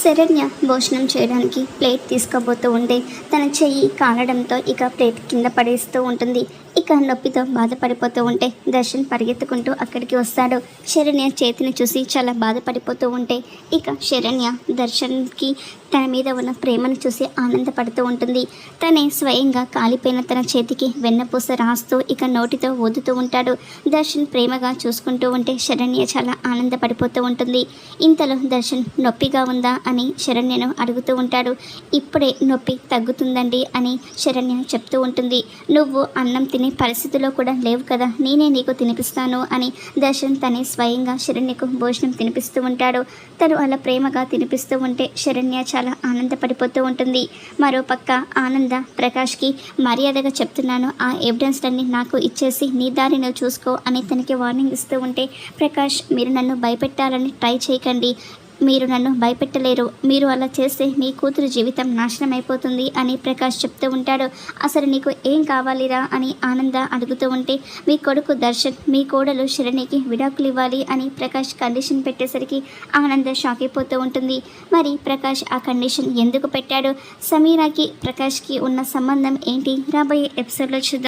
శరణ్య భోజనం చేయడానికి ప్లేట్ తీసుకోబోతూ ఉంటే తన చెయ్యి కాలడంతో ఇక ప్లేట్ కింద పడేస్తూ ఉంటుంది. ఇక నొప్పితో బాధపడిపోతూ ఉంటే దర్శన్ పరిగెత్తుకుంటూ అక్కడికి వస్తాడు. శరణ్య చేతిని చూసి చాలా బాధపడిపోతూ ఉంటే ఇక శరణ్య దర్శన్కి తన మీద ఉన్న ప్రేమను చూసి ఆనందపడుతూ ఉంటుంది. తనే స్వయంగా కాలిపోయిన తన చేతికి వెన్నపూస రాస్తూ ఇక నోటితో ఊదుతూ ఉంటాడు. దర్శన్ ప్రేమగా చూసుకుంటూ ఉంటే శరణ్య చాలా ఆనందపడిపోతూ ఉంటుంది. ఇంతలో దర్శన్ నొప్పిగా ఉందా అని శరణ్యను అడుగుతూ ఉంటాడు. ఇప్పుడే నొప్పి తగ్గుతుందండి అని శరణ్య చెప్తూ ఉంటుంది. నువ్వు అన్నం తినే పరిస్థితిలో కూడా లేవు కదా, నేనే నీకు తినిపిస్తాను అని దర్శన్ తనే స్వయంగా శరణ్యకు భోజనం తినిపిస్తూ ఉంటాడు. తను అలా ప్రేమగా తినిపిస్తూ ఉంటే శరణ్య చాలా ఆనందపడిపోతూ ఉంటుంది. మరోపక్క ఆనంద ప్రకాష్కి మర్యాదగా చెప్తున్నాను, ఆ ఎవిడెన్స్ అన్ని నాకు ఇచ్చేసి నీ దారి నువ్వు చూసుకో అని తనకి వార్నింగ్ ఇస్తూ ఉంటే ప్రకాష్ మీరు నన్ను భయపెట్టాలని ట్రై చేయకండి, మీరు నన్ను భయపెట్టలేరు, మీరు అలా చేస్తే మీ కూతురు జీవితం నాశనం అయిపోతుంది అని ప్రకాష్ చెప్తూ ఉంటాడు. అసలు నీకు ఏం కావాలిరా అని ఆనంద అడుగుతూ ఉంటే మీ కొడుకు దర్శన్ మీ కోడలు శరణికి విడాకులు ఇవ్వాలి అని ప్రకాష్ కండిషన్ పెట్టేసరికి ఆనంద షాక్ అయిపోతూ ఉంటుంది. మరి ప్రకాష్ ఆ కండిషన్ ఎందుకు పెట్టాడు, సమీరాకి ప్రకాష్కి ఉన్న సంబంధం ఏంటి, రాబోయే ఎపిసోడ్లో చూద్దాం.